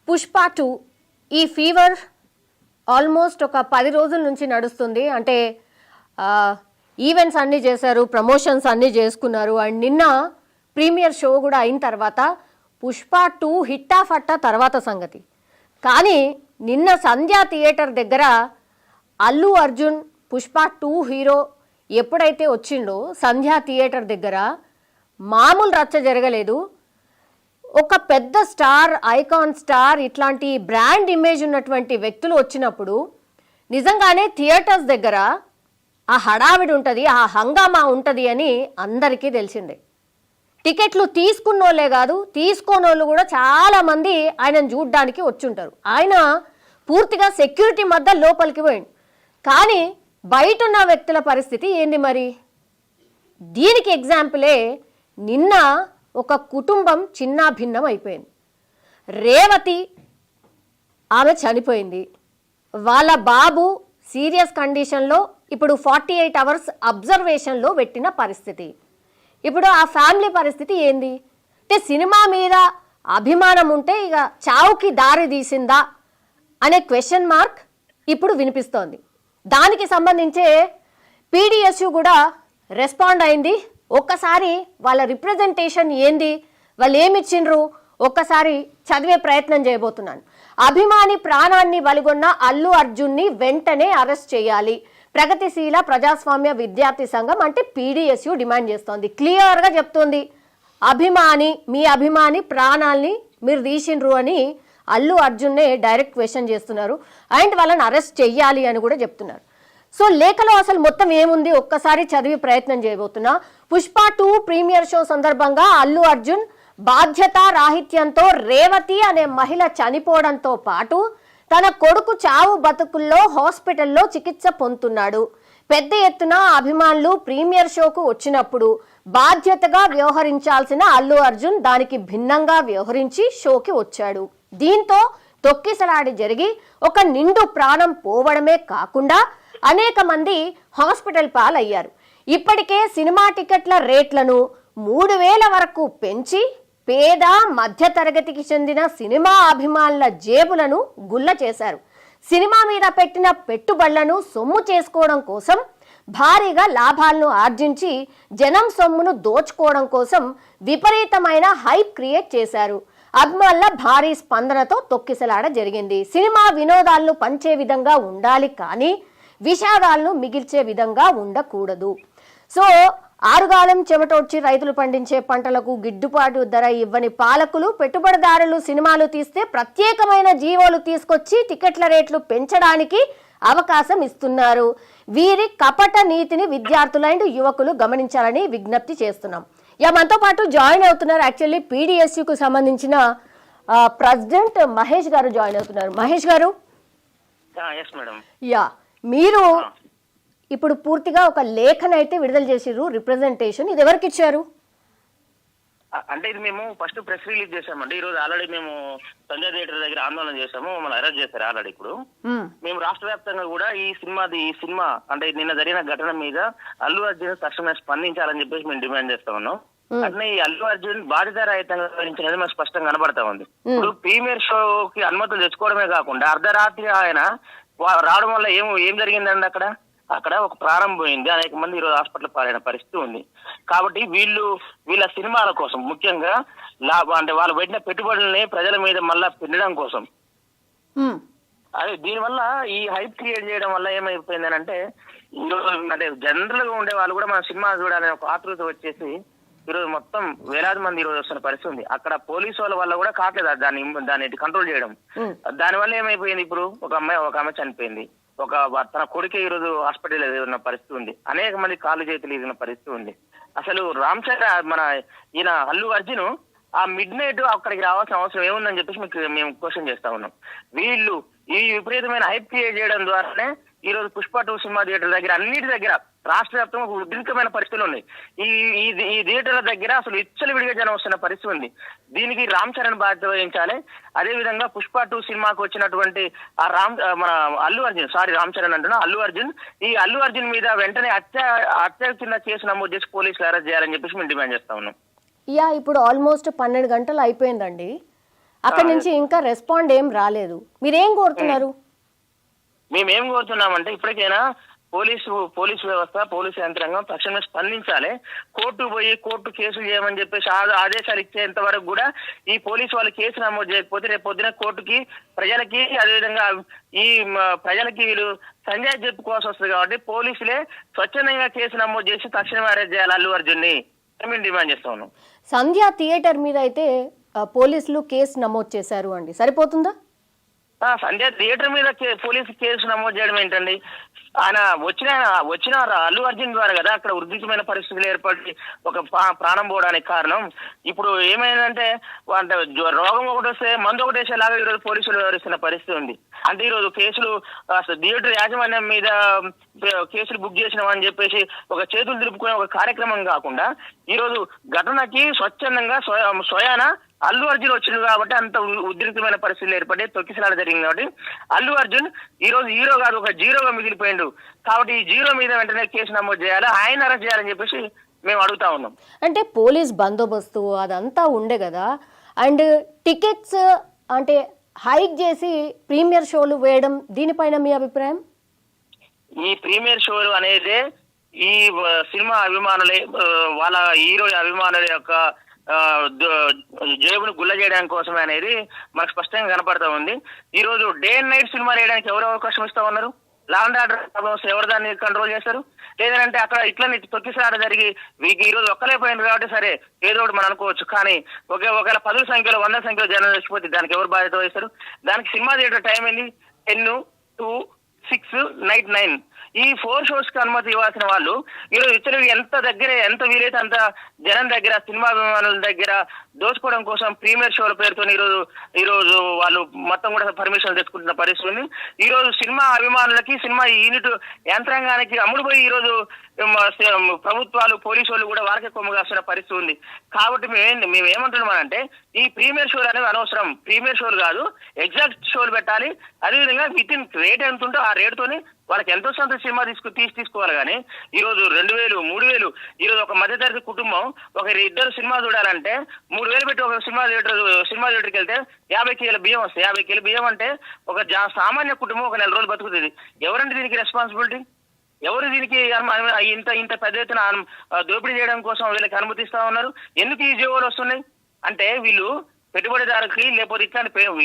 పుష్ప 2 ఈ fever almost ఒక 10 రోజుల నుంచి నడుస్తుంది. అంటే ఈవెంట్స్ అన్నీ చేశారు, ప్రమోషన్స్ అన్నీ చేసుకున్నారు. అండ్ నిన్న ప్రీమియర్ షో కూడా అయిన తర్వాత పుష్ప 2 హిట్టా ఫట్టా తర్వాత సంగతి. కానీ నిన్న సంధ్యా థియేటర్ దగ్గర అల్లు అర్జున్ పుష్ప 2 హీరో ఎప్పుడైతే వచ్చిండో సంధ్యా థియేటర్ దగ్గర మామూలు రచ్చ జరగలేదు. ఒక పెద్ద స్టార్, ఐకాన్ స్టార్, ఇట్లాంటి బ్రాండ్ ఇమేజ్ ఉన్నటువంటి వ్యక్తులు వచ్చినప్పుడు నిజంగానే థియేటర్స్ దగ్గర ఆ హడావిడి ఉంటుంది, ఆ హంగామా ఉంటుంది అని అందరికీ తెలిసిందే. టికెట్లు తీసుకున్నోళ్ళే కాదు, తీసుకోనోళ్ళు కూడా చాలామంది ఆయనను చూడ్డానికి వచ్చుంటారు. ఆయన పూర్తిగా సెక్యూరిటీ మధ్య లోపలికి పోయింది. కానీ బయట ఉన్న వ్యక్తుల పరిస్థితి ఏంది మరి? దీనికి ఎగ్జాంపులే నిన్న ఒక కుటుంబం చిన్న భిన్నం అయిపోయింది. రేవతి ఆమె చనిపోయింది. వాళ్ళ బాబు సీరియస్ కండిషన్లో ఇప్పుడు 48 అవర్స్ అబ్జర్వేషన్లో పెట్టిన పరిస్థితి. ఇప్పుడు ఆ ఫ్యామిలీ పరిస్థితి ఏంది అంటే సినిమా మీద అభిమానం ఉంటే ఇక చావుకి దారి తీసిందా అనే క్వశ్చన్ మార్క్ ఇప్పుడు వినిపిస్తోంది. దానికి సంబంధించే పీడిఎస్యు కూడా రెస్పాండ్ అయింది. ఒక్కసారి వాళ్ళ రిప్రజెంటేషన్ ఏంది, వాళ్ళు ఏమిచ్చిండ్రు ఒక్కసారి చదివే ప్రయత్నం చేయబోతున్నాను. అభిమాని ప్రాణాన్ని బలిగొన్న అల్లు అర్జున్ని వెంటనే అరెస్ట్ చేయాలి. ప్రగతిశీల ప్రజాస్వామ్య విద్యార్థి సంఘం అంటే పీడిఎస్యు డిమాండ్ చేస్తోంది. క్లియర్గా చెప్తోంది, మీ అభిమాని ప్రాణాల్ని మీరు తీసిండ్రు అని అల్లు అర్జున్నే డైరెక్ట్ క్వశ్చన్ చేస్తున్నారు. అండ్ వాళ్ళని అరెస్ట్ చెయ్యాలి అని కూడా చెప్తున్నారు. సో లేఖలో అసలు మొత్తం ఏముంది ఒక్కసారి చదివి ప్రయత్నం చేయబోతున్నా. పుష్ప 2 ప్రీమియర్ షో సందర్భంగా అల్లు అర్జున్ బాధ్యత రాహిత్యంతో రేవతి అనే మహిళ చనిపోవడంతో పాటు తన కొడుకు చావు బతుకుల్లో హాస్పిటల్లో చికిత్స పొందుతున్నాడు. పెద్ద ఎత్తున అభిమానులు ప్రీమియర్ షోకు వచ్చినప్పుడు బాధ్యతగా వ్యవహరించాల్సిన అల్లు అర్జున్ దానికి భిన్నంగా వ్యవహరించి షోకి వచ్చాడు. దీంతో తొక్కిసలాడి జరిగి ఒక నిండు ప్రాణం పోవడమే కాకుండా అనేక మంది హాస్పిటల్ పాలయ్యారు. ఇప్పటికే సినిమా టికెట్ల రేట్లను 3000 వరకు పెంచి పేద మధ్య తరగతికి చెందిన సినిమా అభిమానుల జేబులను గుల్ల చేశారు. సినిమా మీద పెట్టిన పెట్టుబడులను సొమ్ము చేసుకోవడం కోసం, భారీగా లాభాలను ఆర్జించి జనం సొమ్మును దోచుకోవడం కోసం విపరీతమైన హైప్ క్రియేట్ చేశారు. అభిమానుల భారీ స్పందనతో తొక్కిసలాడ జరిగింది. సినిమా వినోదాలను పంచే విధంగా ఉండాలి కానీ విషాదాలను మిగిల్చే విధంగా ఉండకూడదు. సో ఆరుగాలం చెమటోడ్చి రైతులు పండించే పంటలకు గిట్టుబాటు ధర ఇవ్వని పాలకులు, పెట్టుబడిదారులు సినిమాలు తీస్తే ప్రత్యేకమైన జీవోలు తీసుకొచ్చి టికెట్ల రేట్లు పెంచడానికి అవకాశం ఇస్తున్నారు. వీరి కపట నీతిని విద్యార్థులు అండ్ యువకులు గమనించాలని విజ్ఞప్తి చేస్తున్నాం. మనతో పాటు జాయిన్ అవుతున్నారు యాక్చువల్లీ పీడిఎస్యుకు సంబంధించిన ప్రెసిడెంట్ మహేష్ గారు జాయిన్ అవుతున్నారు. మహేష్ గారు, మీరు ఇప్పుడు పూర్తిగా ఒక లేఖనైతే విడుదల చేసిర్రు, రిప్రజెంటేషన్. ఇది ఎవరికి ఇచ్చారు? అంటే ఇది మేము ఫస్ట్ ప్రెస్ రిలీజ్ చేసామండి. ఈ రోజు ఆల్రెడీ మేము సంజయ్ థియేటర్ దగ్గర ఆందోళన చేసాము, మమ్మల్ని అరెస్ట్ చేశారు ఆల్రెడీ. ఇప్పుడు మేము రాష్ట్ర వ్యాప్తంగా కూడా ఈ సినిమా అంటే నిన్న జరిగిన ఘటన మీద అల్లు అర్జున్ తక్షణమే స్పందించాలని చెప్పేసి మేము డిమాండ్ చేస్తా ఉన్నాం. అట్నే ఈ అల్లు అర్జున్ బాధితరహితంగా వ్యవహరించినది మాకు స్పష్టంగా కనబడతా ఉంది. ఇప్పుడు ప్రీమియర్ షోకి అనుమతులు తెచ్చుకోవడమే కాకుండా అర్ధరాత్రి ఆయన రావడం వల్ల ఏం జరిగిందండి? అక్కడ ఒక ప్రారంభం పోయింది, అనేక మంది ఈరోజు హాస్పిటల్ పాలైన పరిస్థితి ఉంది. కాబట్టి వీళ్ళ సినిమాల కోసం ముఖ్యంగా అంటే వాళ్ళు పెట్టిన పెట్టుబడుల్ని ప్రజల మీద మళ్ళా పెట్టడం కోసం, అదే దీనివల్ల ఈ హైప్ క్రియేట్ చేయడం వల్ల ఏమైపోయిందని అంటే ఈరోజు అంటే జనరల్ గా ఉండే వాళ్ళు కూడా మన సినిమా చూడాలనే ఒక ఆతృత వచ్చేసి ఈరోజు మొత్తం వేలాది మంది ఈరోజు వస్తున్న పరిస్థితి ఉంది. అక్కడ పోలీసు వాళ్ళ వల్ల కూడా కావట్లేదు దాన్ని కంట్రోల్ చేయడం. దానివల్ల ఏమైపోయింది, ఇప్పుడు ఒక ఆమె చనిపోయింది, తన కొడుకే ఈరోజు హాస్పిటల్ ఉన్న పరిస్థితి ఉంది, అనేక మంది కాళ్ళు చేతులు ఎదిగిన పరిస్థితి ఉంది. అసలు రామ్ చరణ్ ఈయన అల్లు అర్జున్ ఆ మిడ్ నైట్ అక్కడికి రావాల్సిన అవసరం ఏముందని చెప్పేసి మేము క్వశ్చన్ చేస్తా ఉన్నాం. వీళ్ళు ఈ విపరీతమైన హైప్ క్రియేట్ చేయడం ద్వారానే ఈ రోజు పుష్ప 2 సినిమా థియేటర్ దగ్గర అన్నిటి దగ్గర రాష్ట్ర వ్యాప్తంగా ఉద్రిక్తమైన పరిస్థితులు ఉన్నాయి. ఈ థియేటర్ల దగ్గర అసలు విడిగా జనం వస్తున్న పరిస్థితి ఉంది. దీనికి రామ్ చరణ్ బాధ్యత వహించాలి. అదే విధంగా పుష్ప 2 సినిమాకు వచ్చినటువంటి మన రామ్ చరణ్ అంటున్నా అల్లు అర్జున్, ఈ అల్లు అర్జున్ మీద వెంటనే హత్య కింద కేసు నమోదు చేసి పోలీసులు అరెస్ట్ చేయాలని చెప్పేసి మేము డిమాండ్ చేస్తా ఉన్నాం. ఇప్పుడు ఆల్మోస్ట్ 12 గంటలు అయిపోయిందండి. అక్కడి నుంచి ఇంకా రెస్పాండ్ ఏం రాలేదు. మీరేం కోరుతున్నారు? మేమేం కోరుతున్నామంటే ఇప్పటికైనా పోలీసు వ్యవస్థ, పోలీసు యంత్రాంగం తక్షణమే స్పందించాలి. కోర్టు కేసులు చేయమని చెప్పేసి ఆదేశాలు ఇచ్చేంత వరకు కూడా ఈ పోలీసు వాళ్ళు కేసు నమోదు చేయకపోతే రేపు పొద్దున కోర్టుకి, ప్రజలకి, అదేవిధంగా ఈ ప్రజలకి వీళ్ళు సంజయ్ చెప్పుకోవాల్సి వస్తుంది. కాబట్టి పోలీసులే స్వచ్ఛందంగా కేసు నమోదు చేసి తక్షణమే అరెస్ట్ చేయాలి అల్లు అర్జున్ని మేము డిమాండ్ చేస్తా ఉన్నాం. సంధ్య థియేటర్ మీద అయితే పోలీసులు కేసు నమోదు చేశారు అండి, సరిపోతుందా? సంధ్య థియేటర్ మీద పోలీసు కేసు నమోదు చేయడం ఏంటండి? ఆయన వచ్చిన అల్లు అర్జున్ ద్వారా కదా అక్కడ ఉద్రిక్తమైన పరిస్థితులు ఏర్పడి ఒక ప్రాణం పోవడానికి కారణం. ఇప్పుడు ఏమైందంటే అంటే రోగం ఒకటి వస్తే మందు ఒకటి వేసేలాగా ఈరోజు పోలీసులు వ్యవహరిస్తున్న పరిస్థితి ఉంది. అంటే ఈరోజు కేసులు థియేటర్ యాజమాన్యం మీద కేసులు బుక్ చేసినామని చెప్పేసి ఒక చేతులు దులుపుకునే ఒక కార్యక్రమం కాకుండా ఈరోజు ఘటనకి స్వచ్ఛందంగా స్వయాన అల్లు అర్జున్ వచ్చింది కాబట్టి అంత ఉద్రిక్తమైన పరిస్థితులు ఏర్పడి తొక్కిసలాట జరిగింది. కాబట్టి అల్లు అర్జున్ ఈ రోజు హీరో కాదు, ఒక జీరోగా మిగిలిపోయిండు. కాబట్టి ఈ జీరో మీద వెంటనే కేసు నమోదు చేయాలి, ఆయన అరెస్ట్ చేయాలని చెప్పేసి మేము అడుగుతా ఉన్నాం. అంటే పోలీస్ బందోబస్తు అదంతా ఉండే కదా, అండ్ టికెట్స్ అంటే హైక్ చేసి ప్రీమియర్ షోలు వేయడం, దీనిపైన మీ అభిప్రాయం? ఈ ప్రీమియర్ షోలు అనేది ఈ సినిమా అభిమానులే, వాళ్ళ హీరో అభిమానుల యొక్క జేబును గుల్ల చేయడానికి కోసమే అనేది మనకు స్పష్టంగా కనపడతా ఉంది. ఈ రోజు డే అండ్ నైట్ సినిమా వేయడానికి ఎవరు అవకాశం ఇస్తా ఉన్నారు? లా అండ్ ఆర్డర్ ప్రాబ్లమ్స్ ఎవరు దాన్ని కంట్రోల్ చేస్తారు? లేదంటే అక్కడ ఇట్లా తొక్కిసాట జరిగి వీరికి ఈ రోజు ఒక్కలేకపోయింది కాబట్టి సరే ఏదో ఒకటి మనం అనుకోవచ్చు. కానీ ఒకవేళ 10 సంఖ్యలో 100 సంఖ్యలో జనం చచ్చిపోతే దానికి ఎవరు బాధ్యత వహిస్తారు? దానికి సినిమా థియేటర్ టైం ఏంది? 10, 2, 6, నైట్ 9 ఈ 4 షోస్ కి అనుమతి ఇవ్వాల్సిన వాళ్ళు ఈరోజు ఇతరులు ఎంత వీలైతే అంత జనం దగ్గర, సినిమా అభిమానుల దగ్గర దోచుకోవడం కోసం ప్రీమియర్ షోల పేరుతో ఈరోజు వాళ్ళు మొత్తం కూడా పర్మిషన్ తెచ్చుకుంటున్న పరిస్థితి ఉంది. ఈ రోజు సినిమా అభిమానులకి, సినిమా యూనిట్ యంత్రాంగానికి అమ్ముడుపోయి ఈరోజు ప్రభుత్వాలు, పోలీసు వాళ్ళు కూడా వారికే కొమ్ముగాస్తున్న పరిస్థితి ఉంది. కాబట్టి మేము ఏమంటున్నామంటే ఈ ప్రీమియర్ షోలు అనేవి అనవసరం. ప్రీమియర్ షోలు కాదు, ఎగ్జాక్ట్ షోలు పెట్టాలి. అదేవిధంగా విత్ ఇన్ రేట్ ఎంత ఉందో ఆ రేటుతోని వాళ్ళకి ఎంతో సొంత సినిమా తీసుకోవాలి. కానీ ఈ రోజు 2000, 3000 ఈ రోజు ఒక మధ్యతరగతి కుటుంబం ఒక ఇద్దరు సినిమా చూడాలంటే 3000 పెట్టి ఒక సినిమా థియేటర్కి వెళ్తే 50 కిలోల బియ్యం వస్తాయి. 50 కిలో బియ్యం అంటే ఒక సామాన్య కుటుంబం ఒక 4 రోజులు బతుకుతుంది. ఎవరంటే దీనికి రెస్పాన్సిబిలిటీ? ఎవరు దీనికి ఇంత పెద్ద ఎత్తున దోపిడీ చేయడం కోసం వీళ్ళకి అనుమతిస్తా ఉన్నారు? ఎందుకు ఈ జీవోలు వస్తున్నాయి అంటే వీళ్ళు పెట్టుబడిదారుకి లేకపోతే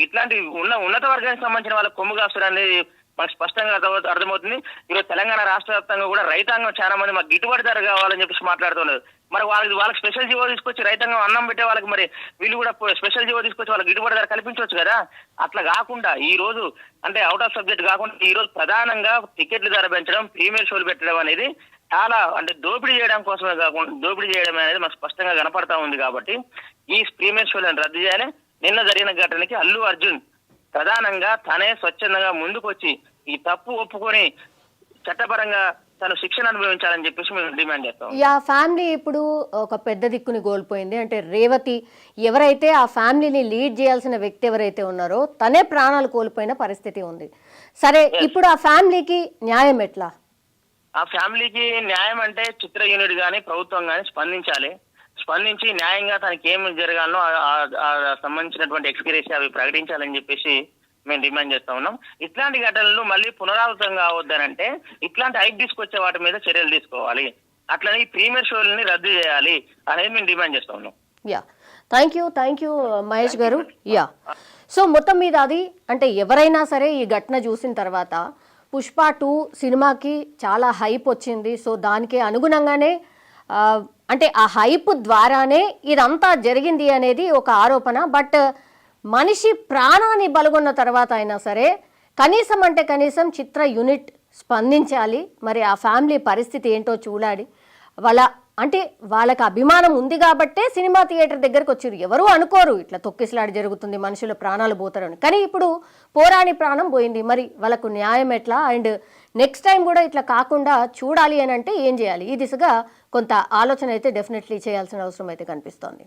ఇట్లాంటి ఉన్నత వర్గానికి సంబంధించిన వాళ్ళకి కొమ్ము కాస్తారు అనేది మనకు స్పష్టంగా అర్థమవుతుంది. ఈరోజు తెలంగాణ రాష్ట్ర వ్యాప్తంగా కూడా రైతాంగం చాలా మంది మాకు గిట్టుబాటు ధర కావాలని చెప్పేసి మాట్లాడుతున్నారు. మరి వాళ్ళకి స్పెషల్ జీవో తీసుకొచ్చి రైతాంగం అన్నం పెట్టే వాళ్ళకి మరి వీళ్ళు కూడా స్పెషల్ జీవో తీసుకొచ్చి వాళ్ళకి గిట్టుబాటు ధర కల్పించవచ్చు కదా. అట్లా కాకుండా ఈ రోజు అంటే అవుట్ ఆఫ్ సబ్జెక్ట్ కాకుండా ఈ రోజు ప్రధానంగా టికెట్ల ధర పెంచడం, ప్రీమియర్ షోలు పెట్టడం అనేది చాలా అంటే దోపిడీ చేయడం కోసమే కాకుండా దోపిడీ చేయడం అనేది మనకు స్పష్టంగా కనపడతా ఉంది. కాబట్టి ఈ ప్రీమియర్ షోలను రద్దు చేయాలి. నిన్న జరిగిన ఘటనకి అల్లు అర్జున్ ప్రధానంగా తనే స్వచ్ఛందంగా ముందుకొచ్చి ఈ తప్పు ఒప్పుకొని చట్టపరంగా తను శిక్షణ అనుభవించాలని చెప్పేసి మేము డిమాండ్ చేస్తాం. ఆ ఫ్యామిలీ ఇప్పుడు ఒక పెద్ద దిక్కుని కోల్పోయింది. అంటే రేవతి ఎవరైతే ఆ ఫ్యామిలీని లీడ్ చేయాల్సిన వ్యక్తి ఎవరైతే ఉన్నారో తనే ప్రాణాలు కోల్పోయిన పరిస్థితి ఉంది. సరే, ఇప్పుడు ఆ ఫ్యామిలీకి న్యాయం ఎట్లా? ఆ ఫ్యామిలీకి న్యాయం అంటే చిత్ర యూనిట్ కానీ ప్రభుత్వం కానీ స్పందించి న్యాయంగా తనకి ఏమి జరగాలనో సంబంధించినటువంటి ఎక్స్గ్రేషియా అవి ప్రకటించాలని చెప్పేసి మేము డిమాండ్ చేస్తా ఉన్నాం. ఇట్లాంటి ఘటనలు మళ్ళీ పునరావృతం కావద్దనంటే ఇట్లాంటి హైక్ తీసుకొచ్చే వాటి మీద చర్యలు తీసుకోవాలి. అట్లనే ఈ ప్రీమియర్ షోలని రద్దు చేయాలి అనేది మేము డిమాండ్ చేస్తా ఉన్నాం. థ్యాంక్ యూ మహేష్ గారు. సో మొత్తం మీద అది అంటే ఎవరైనా సరే ఈ ఘటన చూసిన తర్వాత పుష్ప 2 సినిమాకి చాలా హైప్ వచ్చింది. సో దానికి అనుగుణంగానే అంటే ఆ హైప్ ద్వారానే ఇదంతా జరిగింది అనేది ఒక ఆరోపణ. బట్ మనిషి ప్రాణాన్ని బలగొన్న తర్వాత అయినా సరే కనీసం చిత్ర యూనిట్ స్పందించాలి. మరి ఆ ఫ్యామిలీ పరిస్థితి ఏంటో చూడాలి. వాళ్ళకి అభిమానం ఉంది కాబట్టే సినిమా థియేటర్ దగ్గరకు వచ్చారు. ఎవరు అనుకోరు ఇట్లా తొక్కిసలాట జరుగుతుంది, మనుషుల ప్రాణాలు పోతారని. కానీ ఇప్పుడు పోరాని ప్రాణం పోయింది. మరి వాళ్ళకు న్యాయం ఎట్లా? అండ్ నెక్స్ట్ టైం కూడా ఇట్లా కాకుండా చూడాలి అని అంటే ఏం చేయాలి? ఈ దిశగా కొంత ఆలోచన అయితే డెఫినెట్లీ చేయాల్సిన అవసరం అయితే కనిపిస్తోంది.